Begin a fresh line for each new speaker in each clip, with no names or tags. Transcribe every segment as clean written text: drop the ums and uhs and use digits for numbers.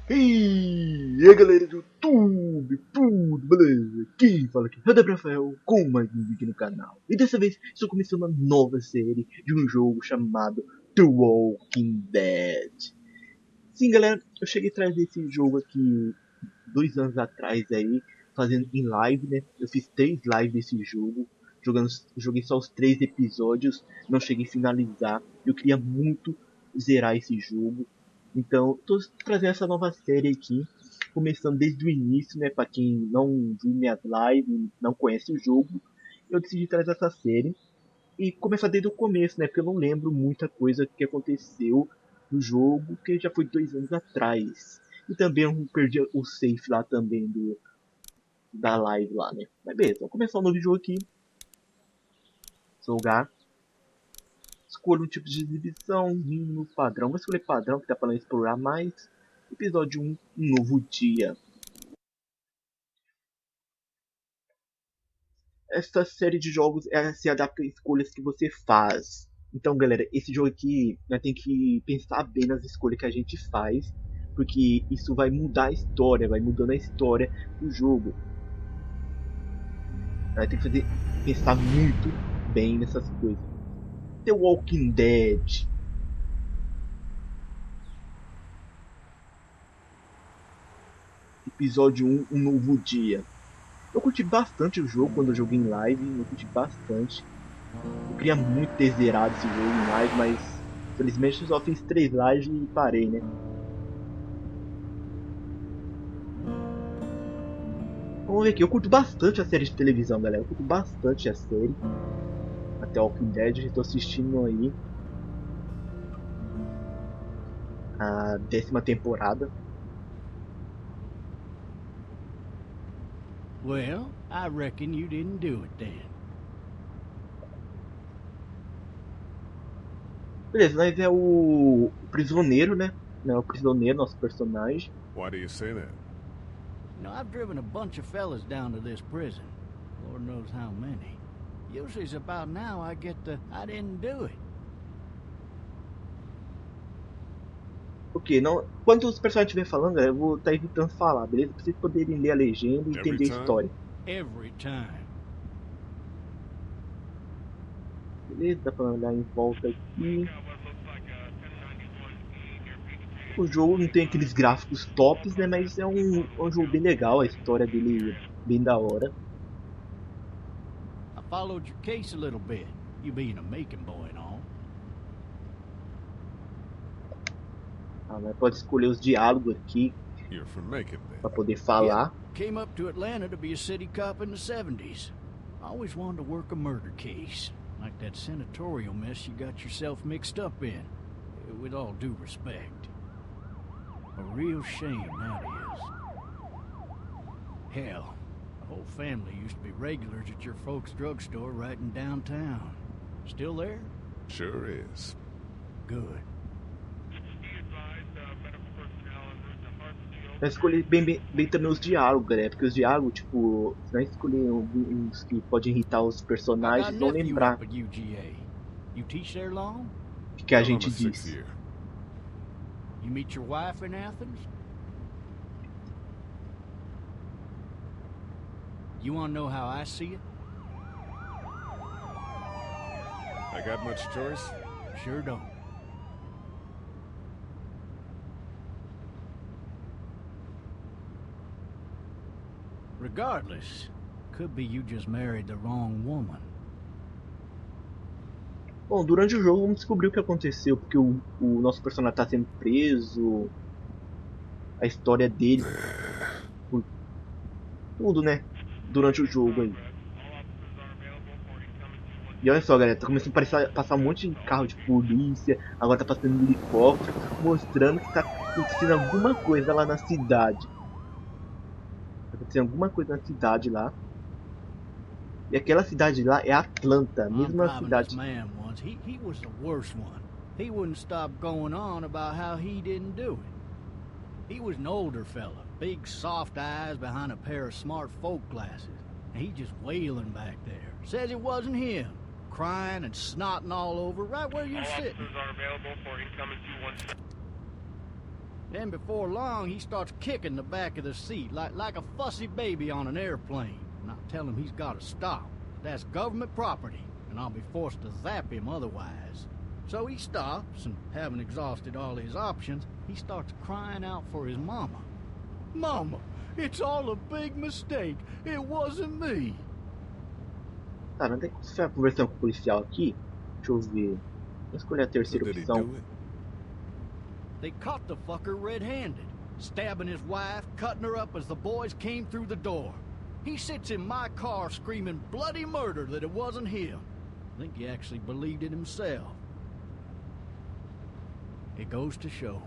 E aí galera do YouTube, tudo beleza? Quem fala aqui é o Rafael com mais um vídeo no canal. E dessa vez estou começando uma nova série de um jogo chamado The Walking Dead. Sim galera, eu cheguei a trazer esse jogo aqui 2 anos atrás aí, fazendo em live, né? Eu fiz 3 lives desse jogo, joguei só os 3 episódios, não cheguei a finalizar. Eu queria muito zerar esse jogo. Então, tô trazendo essa nova série aqui, começando desde o início, né? Pra quem não viu minhas lives, não conhece o jogo, eu decidi trazer essa série e começar desde o começo, né? Porque eu não lembro muita coisa que aconteceu no jogo, que já foi 2 anos atrás. E também eu perdi o save lá também da live lá, né? Mas beleza, vamos começar um novo jogo aqui. Jogar. Escolha um tipo de exibição, mínimo, padrão. Vou escolher padrão, que dá para explorar mais. Episódio 1, um novo dia. Essa série de jogos se adapta a escolhas que você faz. Então, galera, esse jogo aqui, nós tem que pensar bem nas escolhas que a gente faz, porque isso vai mudar a história, vai mudando a história do jogo. Nós tem que pensar muito bem nessas coisas. The Walking Dead. Episódio 1, um novo dia. Eu curti bastante o jogo quando eu joguei em live, eu curti bastante. Eu queria muito ter zerado esse jogo em live, mas infelizmente eu só fiz 3 lives e parei, né? Vamos ver aqui, eu curto bastante a série de televisão, galera. Eu curto bastante a série. Até Walking Dead, eu tô assistindo aí a 10ª temporada.
Well, I reckon you didn't do it then.
Beleza, nós é o prisioneiro, né? Não é o prisioneiro, nosso personagem.
Why do you say that?
You know, I've driven a bunch of fellas down to this prison. Lord knows how many. Usually it's about now I get the I didn't do it.
Ok, não, quando os personagens estiverem falando, eu vou estar evitando falar, beleza? Pra vocês poderem ler a legenda e entender a história.
Every time.
Beleza, dá pra olhar em volta aqui. O jogo não tem aqueles gráficos tops, né? Mas é um jogo bem legal, a história dele é bem da hora.
I followed your case a little bit, you being a making boy and all.
Mas pode escolher os diálogos aqui
You're from Macon,
pra
then.
poder falar.
Came up to Atlanta to be a city cop in the 70s. I always wanted to work a murder case, like that senatorial mess you got yourself mixed up in. With all due respect. A real shame, that is. Hell, the whole family used to be regulars at your folks' drugstore right in downtown. Still there?
Sure is.
Good.
Vai escolher bem também os diálogos, galera, porque os diálogos, tipo, se não escolher uns que podem irritar os personagens, vão lembrar o que a gente diz.
Year.
You meet your wife in Athens? You want to know how I see it?
I got much choice?
Sure don't. Regardless, could be you just married the wrong woman.
Bom, durante o jogo vamos descobrir o que aconteceu, porque o nosso personagem está sendo preso, a história dele, tudo, né, durante o jogo aí. E olha só, galera, tá começando a passar um monte de carro de polícia, agora tá passando um helicóptero, mostrando que tá acontecendo alguma coisa lá na cidade. Tá acontecendo alguma coisa na cidade lá. E aquela cidade lá é Atlanta, a mesma cidade.
He was the worst one. He wouldn't stop going on about how he didn't do it. He was an older fella, big soft eyes behind a pair of smart folk glasses. And he just wailing back there. Says it wasn't him. crying and snotting all over right where you're sitting.
Are available for incoming 217.
Then before long, he starts kicking the back of the seat like a fussy baby on an airplane. And I tell him he's got to stop. That's government property, and I'll be forced to zap him otherwise. So he stops, and having exhausted all his options, he starts crying out for his mama. Mama, it's all a big mistake. It wasn't me.
Tá, não tem como você conversando com o policial aqui? Deixa eu ver. Vou escolher a terceira
Did he
opção.
do it?
They caught the fucker red-handed, stabbing his wife, cutting her up as the boys came through the door. He sits in my car screaming bloody murder that it wasn't him. I think he actually believed it himself. It goes to show,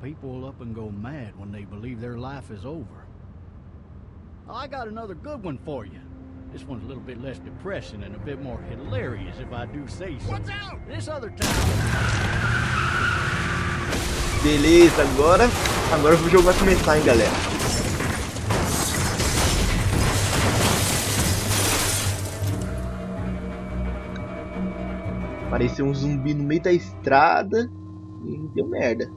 people will up and go mad when they believe their life is over. I got another good one for you. This one's a little bit less depressing and a bit more hilarious, if I do say so.
Watch out!
This other time...
Beleza, agora o jogo vai começar, hein, galera. Apareceu um zumbi no meio da estrada e deu merda.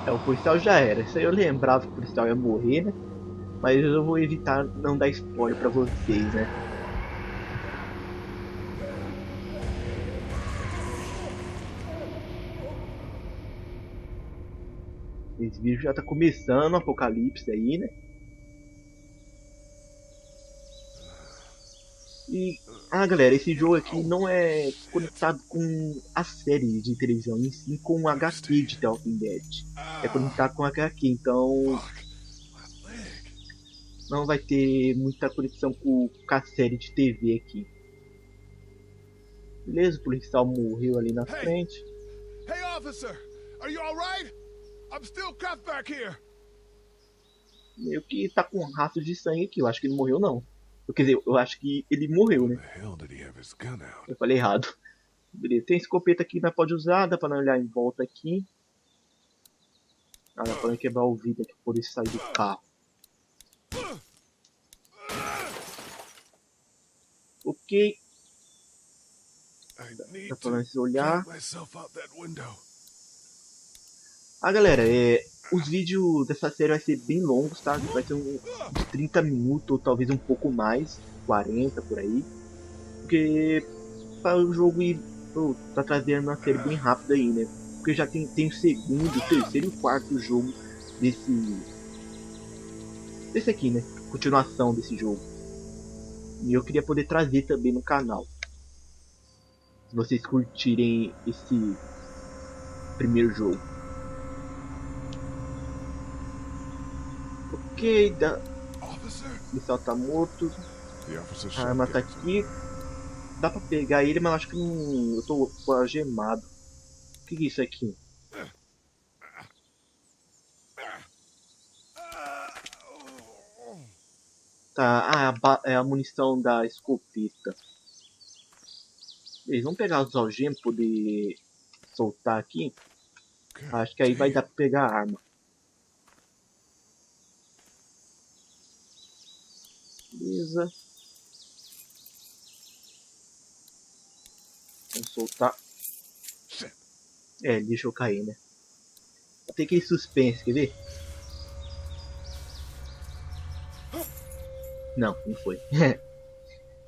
O policial já era. Isso aí eu lembrava que o policial ia morrer, né? Mas eu vou evitar não dar spoiler pra vocês, né? Esse vídeo já tá começando o apocalipse aí, né? E, galera, esse jogo aqui não é conectado com a série de televisão, em sim com o HQ de The Walking Dead. É conectado com a HQ, então não vai ter muita conexão com a série de TV aqui. Beleza, o policial morreu ali na frente.
Hey, officer! Are you alright? I'm still cuffed back here.
Meio que tá com rastro de sangue aqui, eu acho que ele morreu não. Quer dizer, eu acho que ele morreu, né? Eu falei errado. Beleza, tem escopeta aqui, não pode usar, dá pra olhar em volta aqui. Dá pra quebrar o vidro aqui, por isso sair do carro. Ok. Dá pra nós olhar. Galera, os vídeos dessa série vai ser bem longos, tá? Vai ser uns 30 minutos ou talvez um pouco mais, 40 por aí. Porque para o jogo ir tá trazendo uma série bem rápida aí, né? Porque já tem o segundo, o terceiro e o quarto jogo desse aqui, né? Continuação desse jogo. E eu queria poder trazer também no canal. Se vocês curtirem esse primeiro jogo. Ok, o policial tá morto. A arma tá aqui. Dá pra pegar ele, mas eu acho que não. Eu tô algemado. O que é isso aqui? Tá, é a munição da escopeta. Eles vão pegar os algemas pra poder soltar aqui. Acho que aí vai dar pra pegar a arma. Beleza. Vamos soltar. Deixa eu cair, né? Tem aquele suspense, quer ver? Não foi.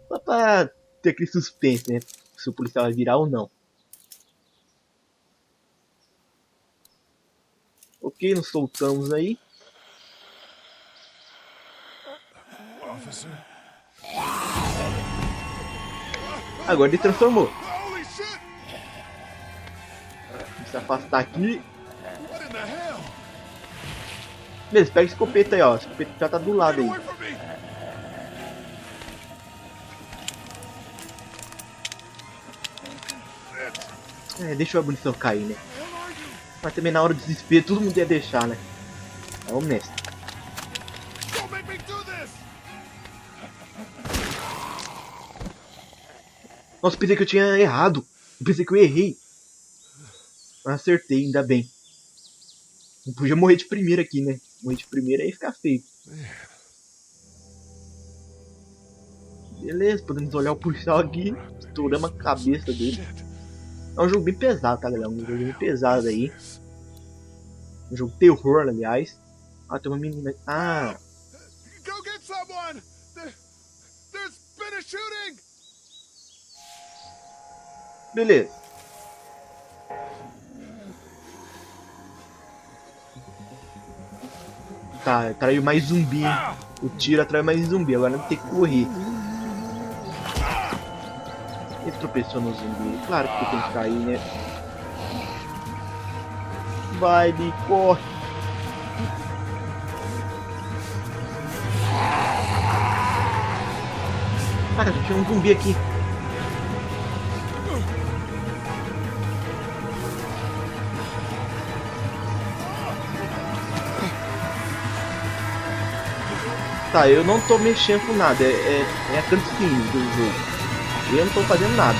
Só pra ter aquele suspense, né? Se o policial vai virar ou não. Ok, nos soltamos aí. Agora ele transformou. Vamos se afastar aqui. Beleza, pega a escopeta aí, ó. A escopeta já tá do lado aí. Deixa a munição cair, né? Mas também na hora do desespero todo mundo ia deixar, né? Vamos nessa. Nossa, pensei que eu tinha errado. Eu pensei que eu errei. Acertei, ainda bem. Não podia morrer de primeira aqui, né? Morrer de primeira aí fica feio. Beleza, podemos olhar o policial aqui. Estouramos a cabeça dele. É um jogo bem pesado, tá, galera? Um jogo bem pesado aí. Um jogo terror, aliás. Ah, tem uma menina. Ah!
Go get someone! There's been a shooting!
Beleza. Tá, atraiu mais zumbi. O tiro atrai mais zumbi. Agora tem que correr. Ele tropeçou no zumbi. Claro que tem que cair, né? Vai, Bi, corre. Cara, tinha um zumbi aqui. Tá, eu não tô mexendo com nada. É a cutscene do jogo. Eu não tô fazendo nada.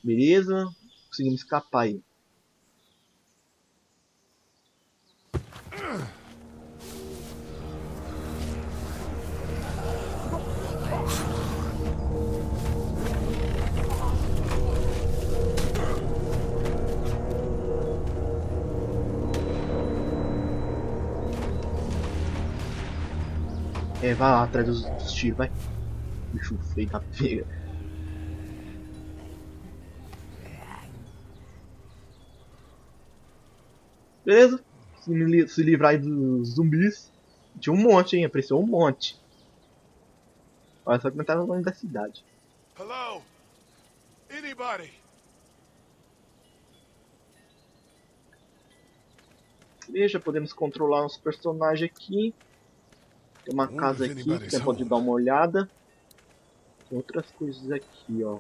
Beleza, conseguimos escapar aí. Vai lá atrás dos tiros, vai. Bicho feio da pega. Beleza? Se livrar aí dos zumbis. Tinha um monte, hein? Apareceu um monte. Olha só como tá no nome da cidade.
Hello? Anybody?
Beleza, podemos controlar os personagens aqui. Tem uma casa aqui que você pode dar uma olhada. Tem outras coisas aqui, ó. Eu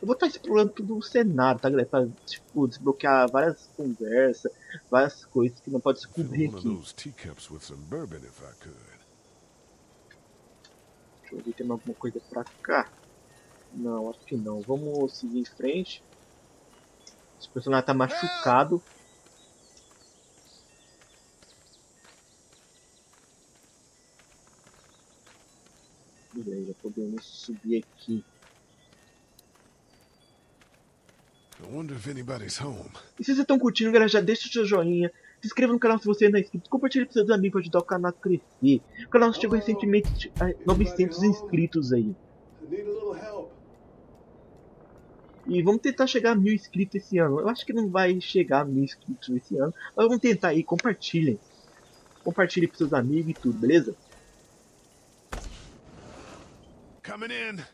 vou estar explorando todo o cenário, tá, galera? Pra, tipo, desbloquear várias conversas, várias coisas que não pode descobrir aqui. Deixa eu ver se tem alguma coisa pra cá. Não, acho que não. Vamos seguir em frente. Esse personagem tá machucado. Já podemos subir aqui. E se vocês estão curtindo, galera, já deixa o seu joinha. Se inscreva no canal se você não é inscrito. Compartilhe com seus amigos para ajudar o canal a crescer. O canal chegou recentemente a 900 inscritos aí. E vamos tentar chegar a 1000 inscritos esse ano. Eu acho que não vai chegar a 1000 inscritos esse ano. Mas vamos tentar aí, compartilhem. Compartilhem com seus amigos e tudo, beleza?
Coming in.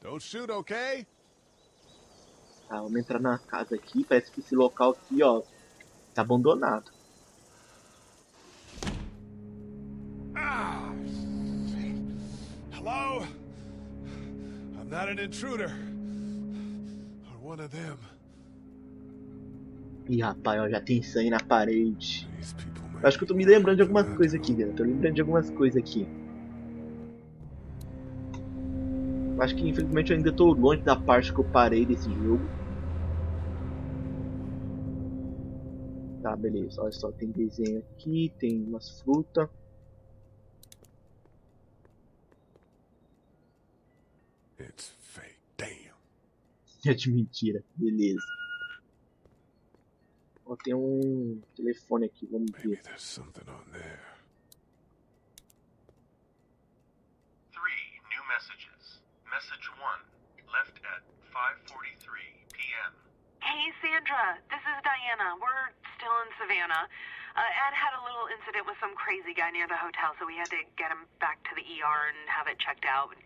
Don't shoot, okay?
Tá, vamos entrar na casa aqui. Parece que esse local aqui, ó, tá abandonado.
Ah, hello? I'm not an intruder. Or one of them.
Ih, rapaz, ó, já tem sangue na parede. Eu acho que eu tô me lembrando de algumas coisas aqui, galera. Tô lembrando de algumas coisas aqui. Acho que infelizmente eu ainda tô longe da parte que eu parei desse jogo. Tá, beleza. Olha só, tem desenho aqui, tem umas frutas.
It's fake. Damn.
É de mentira, beleza. Ó, tem um telefone aqui, vamos ver.
Maybe there's something on there.
3 new messages. Message 1, left at 5:43 p.m.
Hey, Sandra. This is Diana. We're still in Savannah. Ed had a little incident with some crazy guy near the hotel, so we had to get him back to the ER and have it checked out.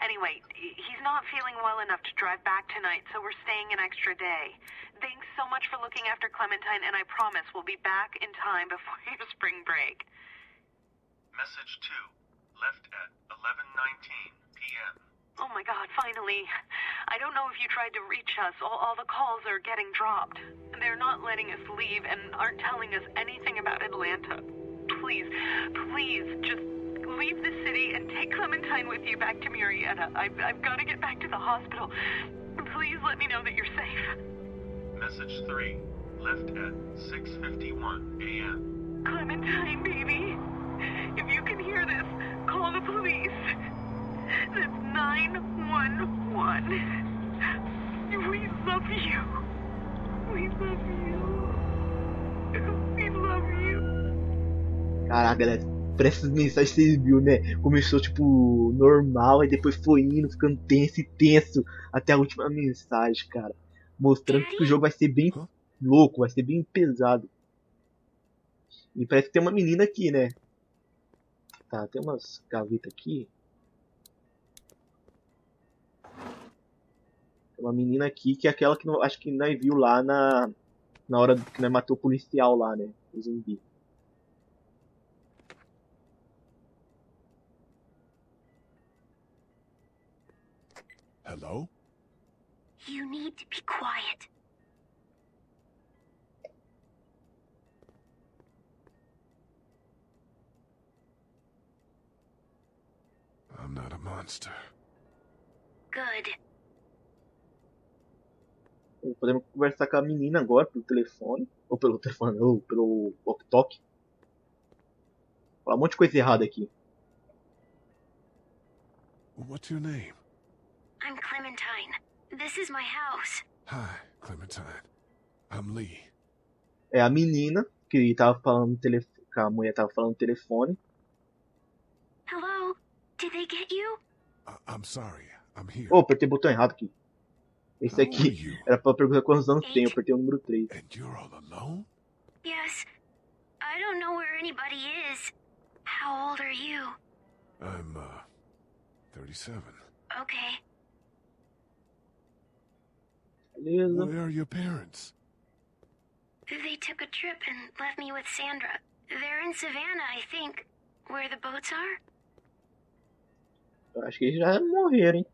Anyway, he's not feeling well enough to drive back tonight, so we're staying an extra day. Thanks so much for looking after Clementine, and I promise we'll be back in time before your spring break.
Message 2, left at 11:19 p.m.
Oh my God, finally. I don't know if you tried to reach us. All the calls are getting dropped. They're not letting us leave and aren't telling us anything about Atlanta. Please, please, just leave the city and take Clementine with you back to Marietta. I've got to get back to the hospital. Please let me know that you're safe.
Message 3, left at 6:51 a.m.
Clementine, baby. If you can hear this, call the police. That's 911. We love you. We love you. We love you.
Caraca, galera, por essas mensagens vocês viram, né? Começou tipo normal, aí depois foi indo, ficando tenso e tenso até a última mensagem, cara. Mostrando que o jogo vai ser bem louco, vai ser bem pesado. E parece que tem uma menina aqui, né? Tá, tem umas gavetas aqui. Tem uma menina aqui que é aquela que acho que nós viu lá na hora que nós matou o policial lá, né? O zumbi.
Hello?
You need to be quiet.
I'm not a monster.
Good.
Podemos conversar com a menina agora pelo telefone. Ou pelo telefone, ou pelo walkie-talkie. Falar um monte de coisa errada aqui.
What's your name?
I'm Clementine. This is my house.
Hi, Clementine. I'm Lee.
É a menina que tava falando no telefone. Que a mulher tava falando no telefone.
Hello? Did they get you?
I'm sorry. I'm here.
Oh, apertei o botão errado aqui. Esse
How old are
aqui
you?
era pra perguntar quantos anos tem, eu apertei o número 3.
And you're all alone?
Yes. I don't know where anybody is. How old are you?
I'm, 37.
Okay.
Beleza.
Where are your parents?
They took a trip and left me with Sandra. They're in Savannah, I think. Where the boats are?
Eu acho que eles já morreram, hein?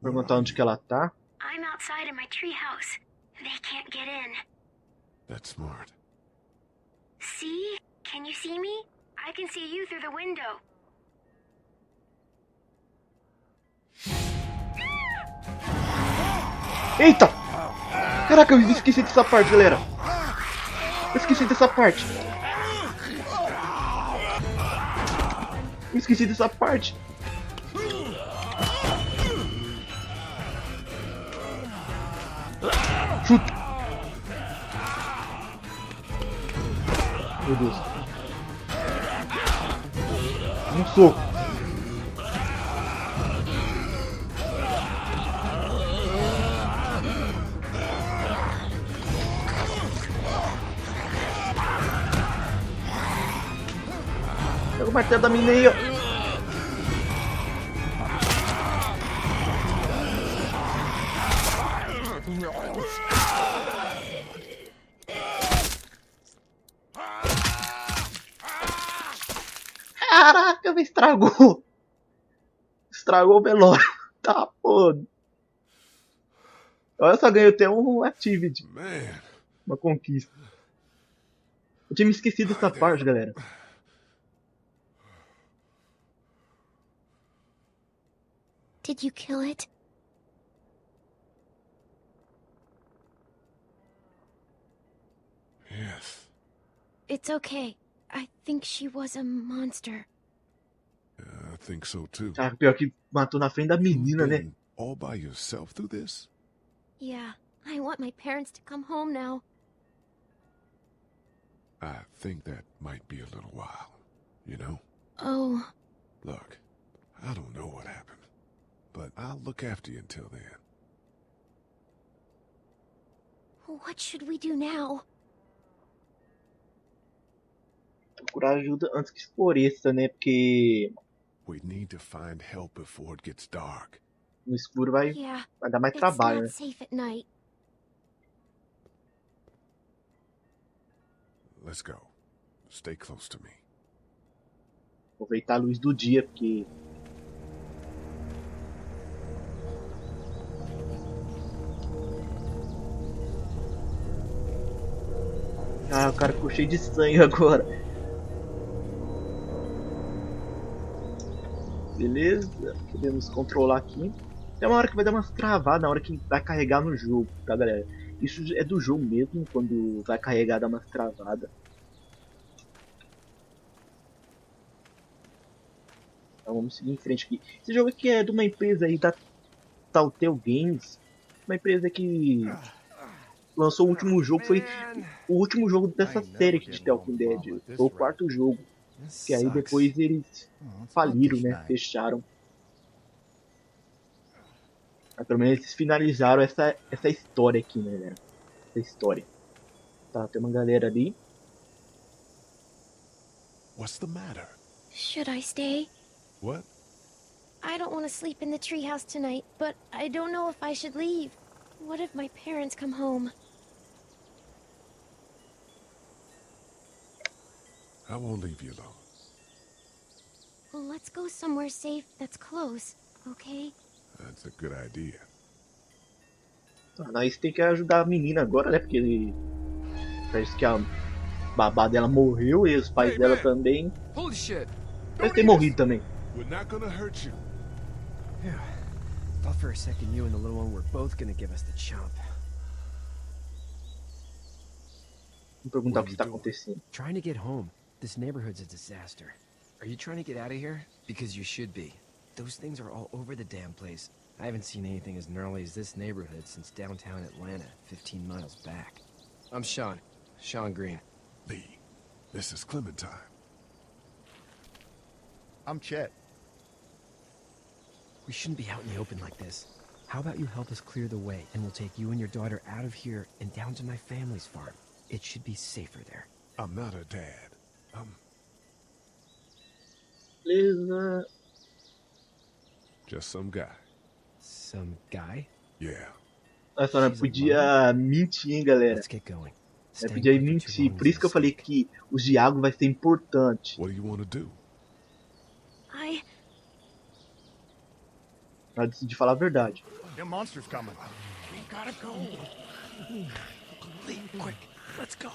Perguntar onde que ela tá.
I'm outside in my treehouse. They can't get in.
That's smart.
See? Can you see me? I can see you through the window.
Eita! Caraca, eu esqueci dessa parte, galera. Eu esqueci dessa parte. Eu esqueci dessa parte. Chuta. Meu Deus. Um soco. Pega o martelo da mina aí, ó. Caraca, me estragou. Estragou o velório. Tá, pô. Olha só, ganhei até um activity.
Man.
Uma conquista. Eu tinha me esquecido dessa parte, galera.
Did you kill it?
Yes.
It's okay. I think she was a monster.
I think so too.
Ah, pior que matou na frente da menina,
You've
né?
been all by yourself through this?
Yeah, I want my parents to come home now.
I think that might be a little while, you know?
Oh,
Look, I don't know what happened, but I'll look after you until then.
what should we do now?
Procurar ajuda antes que escureça, né? Porque
We need to find help before it gets dark.
no escuro vai
Yeah,
dar mais
it's
trabalho,
not
né?
safe at night.
Let's go. Stay close to me.
Aproveitar a luz do dia, porque... Ah, o cara ficou cheio de sangue agora. Beleza, podemos controlar aqui. Tem uma hora que vai dar umas travadas na hora que vai carregar no jogo, tá, galera? Isso é do jogo mesmo, quando vai carregar dá umas travadas. Então vamos seguir em frente aqui. Esse jogo aqui é de uma empresa aí da Telltale Games. Uma empresa que lançou o último jogo, foi o último jogo dessa série aqui de The Walking Dead. Foi o quarto jogo. Que aí depois eles faliram, né? Fecharam. Mas pelo menos eles finalizaram essa história aqui, né, galera? Essa história. Tá, tem uma galera ali.
What's the matter?
Should I stay?
What?
I don't want to sleep in the treehouse tonight, but I don't know if I should leave. What if my parents come home?
I won't leave you alone.
Well, let's go somewhere safe that's close, okay?
That's a good idea.
Tá, nós tem que ajudar a menina agora, né? Porque parece que a babá dela morreu e os pais dela também.
Holy shit!
Eles têm morrido também.
We're not gonna hurt you.
Yeah. Thought for a second you and the little one were both gonna give us the chomp.
Vou perguntar o que está acontecendo.
Trying to get home. This neighborhood's a disaster. Are you trying to get out of here? Because you should be. Those things are all over the damn place. I haven't seen anything as gnarly as this neighborhood since downtown Atlanta, 15 miles back. I'm Sean. Sean Green.
Lee, this is Clementine.
I'm Chet.
We shouldn't be out in the open like this. How about you help us clear the way, and we'll take you and your daughter out of here and down to my family's farm. It should be safer there.
I'm not her dad.
Beleza.
Just some guy.
Some guy?
Yeah.
Nossa, não podia mentir, hein, galera.
Let's get going.
Não podia mentir. Por isso que eu falei que o diálogo vai ser importante.
What do you want to do?
Eu decidi falar a verdade.
Them monsters coming. We gotta go.
Lee, quick, let's go.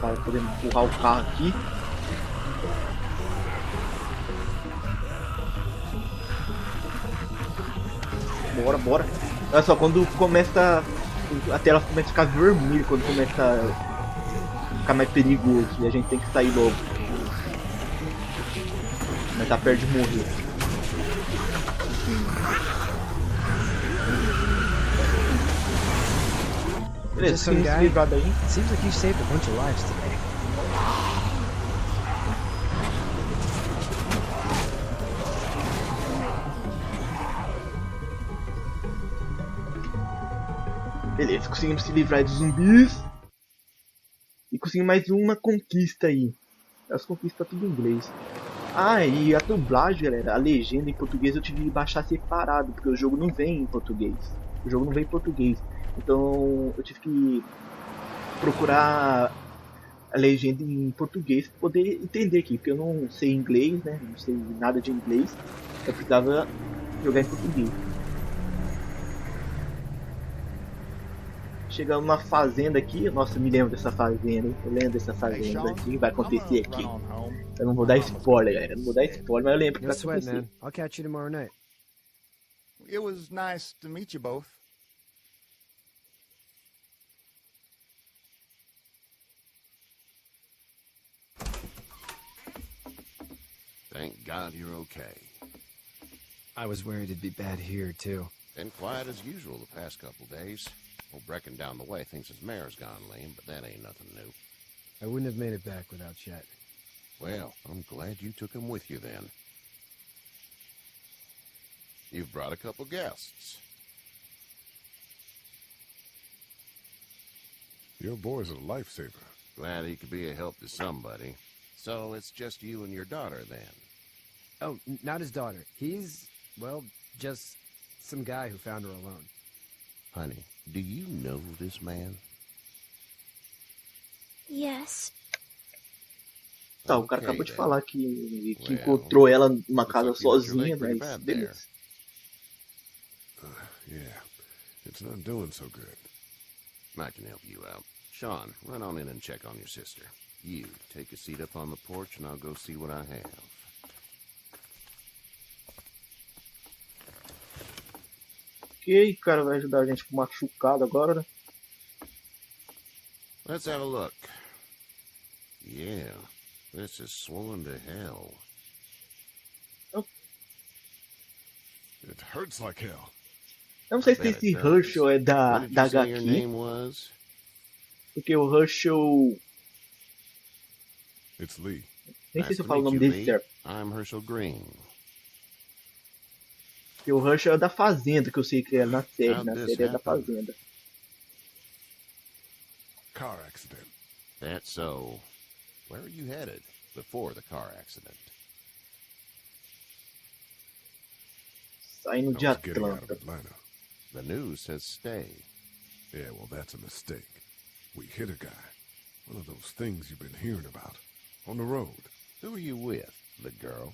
Para poder empurrar o carro aqui. Bora, bora. Olha só, quando começa a tela começa a ficar vermelha, quando começa a ficar mais perigoso, e a gente tem que sair logo. Mas tá perto de morrer. Beleza, conseguimos se livrar daí.
Seems like you saved a bunch of lives today.
Beleza, conseguimos se livrar dos zumbis. E conseguimos mais uma conquista aí. As conquistas tá tudo em inglês. Ah, e a dublagem, galera, a legenda em português eu tive que baixar separado, porque o jogo não vem em português. O jogo não vem em português. Então eu tive que procurar a legenda em português para poder entender aqui, porque eu não sei inglês, né? Não sei nada de inglês. Eu precisava jogar em português. Chegamos numa fazenda aqui. Nossa, eu me lembro dessa fazenda, hein? Eu lembro dessa fazenda aqui, que vai acontecer aqui. Eu não vou dar spoiler, galera. Eu não vou dar spoiler, mas eu lembro que vai acontecer.
Man. I'll catch you tomorrow night.
It was nice to meet you both.
Thank God you're okay.
I was worried it'd be bad here, too.
Been quiet as usual the past couple days. Old Brecken down the way thinks his mare's gone lame, but that ain't nothing new.
I wouldn't have made it back without Chet.
Well, I'm glad you took him with you then. You've brought a couple guests.
Your boy's a lifesaver.
Glad he could be a help to somebody. So it's just you and your daughter then?
Oh, not his daughter. He's, well, just some guy who found her alone.
Honey, do you know this man?
Yes.
Tá, o cara acabou de falar que encontrou ela numa casa sozinha, mas beleza.
Yeah, it's not doing so good.
I can help you out. Sean, run on in and check on your sister. You take a seat up on the porch and I'll go see what I have.
Ok, o cara vai ajudar a gente com machucado agora, né?
Let's have a look. Yeah, this is swollen to hell.
Oh.
It hurts like hell.
Eu não sei se esse Herschel é da HQ. Porque o Herschel...
It's Lee.
Nem sei se eu falo o nome dele certo.
I'm Herschel Green.
Porque o Herschel é da Fazenda, que eu sei que é na série. Na série é da Fazenda.
Car accident.
That's so. Where are you headed before the car accident?
Saindo de Atlanta.
The news says stay.
Yeah, well, that's a mistake. We hit a guy. One of those things you've been hearing about. On the road.
Who are you with? The girl?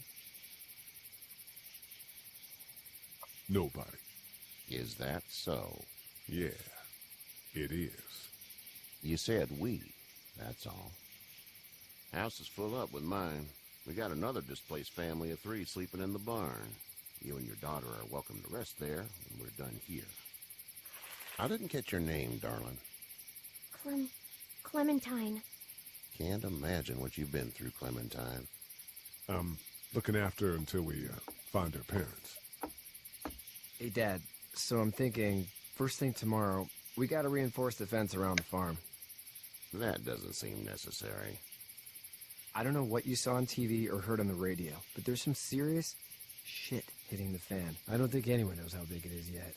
Nobody.
Is that so?
Yeah, it is.
You said we. That's all. House is full up with mine. We got another displaced family of 3 sleeping in the barn. You and your daughter are welcome to rest there when we're done here. I didn't catch your name, darling.
Clementine.
Can't imagine what you've been through, Clementine.
Looking after her until we find her parents.
Hey, Dad, so I'm thinking, first thing tomorrow, we gotta reinforce the fence around the farm.
That doesn't seem necessary.
I don't know what you saw on TV or heard on the radio, but there's some serious shit hitting the fan. I don't think anyone knows how big it is yet.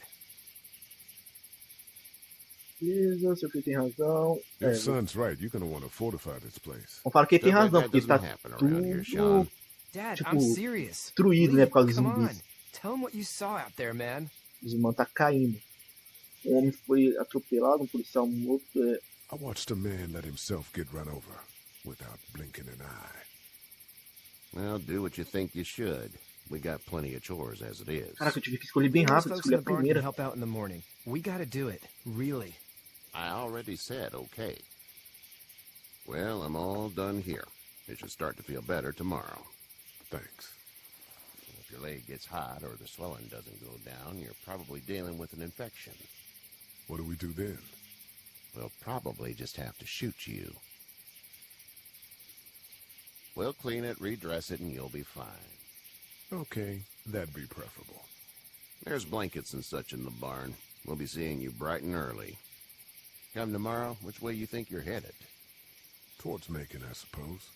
Beleza, seu filho tem razão.
Your son's right. You're gonna want to fortify this place.
Vamos falar que ele tem razão, porque tá tudo,
Dad,
tipo,
I'm serious.
destruído, né, por causa dos
Come on.
zumbis.
Tell him what you saw out there, man.
Os humanos tá caindo. Um homem foi atropelado, um policial morto.
I watched a man let himself get run over without blinking an eye.
Well, do what you think you should. We got plenty of chores as it is.
Caraca, eu tive que escolher bem rápido, escolhi a primeira.
Help out in the morning. We gotta do it, really.
I already said okay. Well, I'm all done here. It should start to feel better tomorrow.
Thanks.
If your leg gets hot or the swelling doesn't go down, you're probably dealing with an infection.
What do we do then?
We'll probably just have to shoot you. We'll clean it, redress it, and you'll be fine.
Okay, that'd be preferable.
There's blankets and such in the barn. We'll be seeing you bright and early. Come tomorrow, which way you think you're headed?
Towards Macon, I suppose.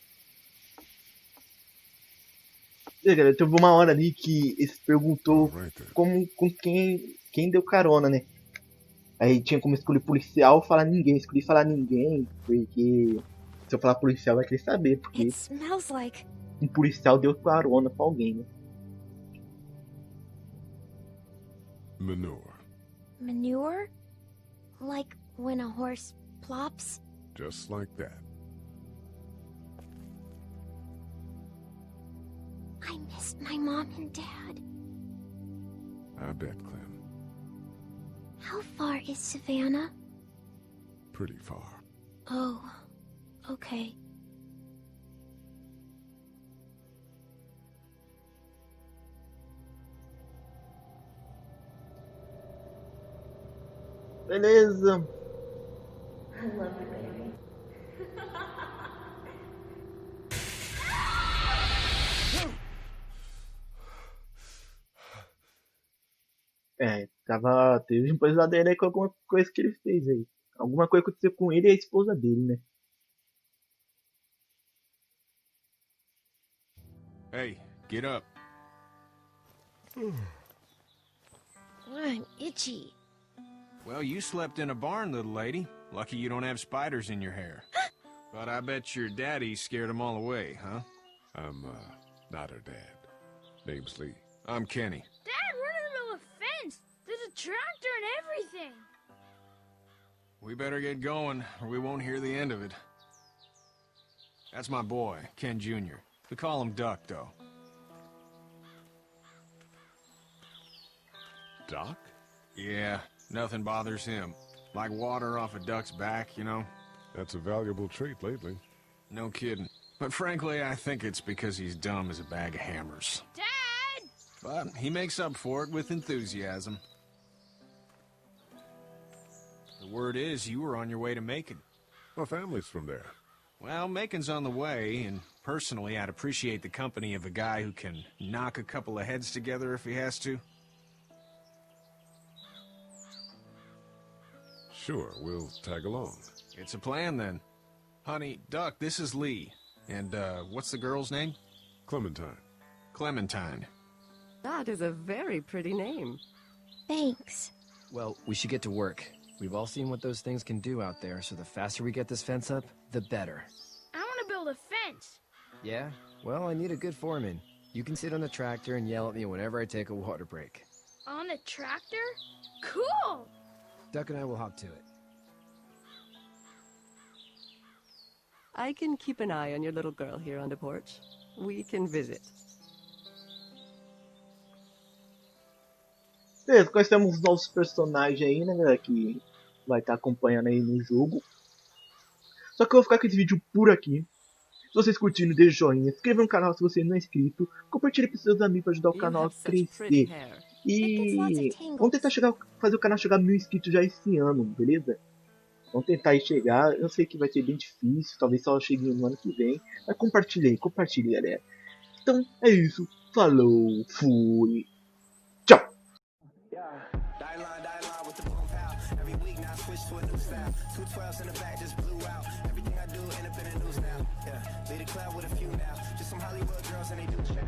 E, galera, teve uma hora ali que ele se perguntou como, com quem deu carona, né? Aí tinha como escolher policial, falar ninguém. Escolhi falar ninguém, porque se eu falar policial vai querer saber, porque um policial deu carona pra alguém, né?
Manure.
Manure? Like when a horse plops?
Just like that.
I missed my mom and dad.
I bet, Clem.
How far is Savannah?
Pretty far.
Oh, okay.
Beleza.
I love you, baby.
Teve um pesadelo aí com alguma coisa que ele fez aí. Alguma coisa aconteceu com ele e a esposa dele, né?
Hey, get up.
I'm itchy.
Well, you slept in a barn, little lady. Lucky you don't have spiders in your hair. But I bet your daddy scared them all away, huh?
I'm, not her dad. Name's Lee.
I'm Kenny.
Dad, we're in the middle of a fence. There's a tractor and everything.
We better get going, or we won't hear the end of it. That's my boy, Ken Jr. We call him Duck, though.
Duck?
Yeah, nothing bothers him. Like water off a duck's back, you know?
That's a valuable trait lately.
No kidding. But frankly, I think it's because he's dumb as a bag of hammers.
Dad!
But he makes up for it with enthusiasm. The word is you were on your way to Macon.
My family's from there.
Well, Macon's on the way, and personally, I'd appreciate the company of a guy who can knock a couple of heads together if he has to.
Sure, we'll tag along.
It's a plan, then. Honey, Duck, this is Lee. And, what's the girl's name?
Clementine.
Clementine.
That is a very pretty name.
Thanks.
Well, we should get to work. We've all seen what those things can do out there, so the faster we get this fence up, the better.
I want to build a fence.
Yeah? Well, I need a good foreman. You can sit on the tractor and yell at me whenever I take a water break.
On the tractor? Cool!
Duck and I will hop to it.
I can keep an eye on your little girl here on the porch. We can visit.
Beleza, nós temos novos personagens aí, né, galera, que vai estar acompanhando aí no jogo. Só que eu vou ficar com esse vídeo por aqui. Se vocês curtiram, deixe joinha, se inscreva no canal se você não é inscrito, compartilhe com seus amigos para ajudar o canal a crescer. E vamos tentar fazer o canal chegar a 1000 inscritos já esse ano, beleza? Vamos tentar aí chegar, eu sei que vai ser bem difícil, talvez só chegue no ano que vem, mas compartilhe, galera. Então é isso, falou, fui, tchau!
Lead a club with a few now. Just some Hollywood girls and they do trap.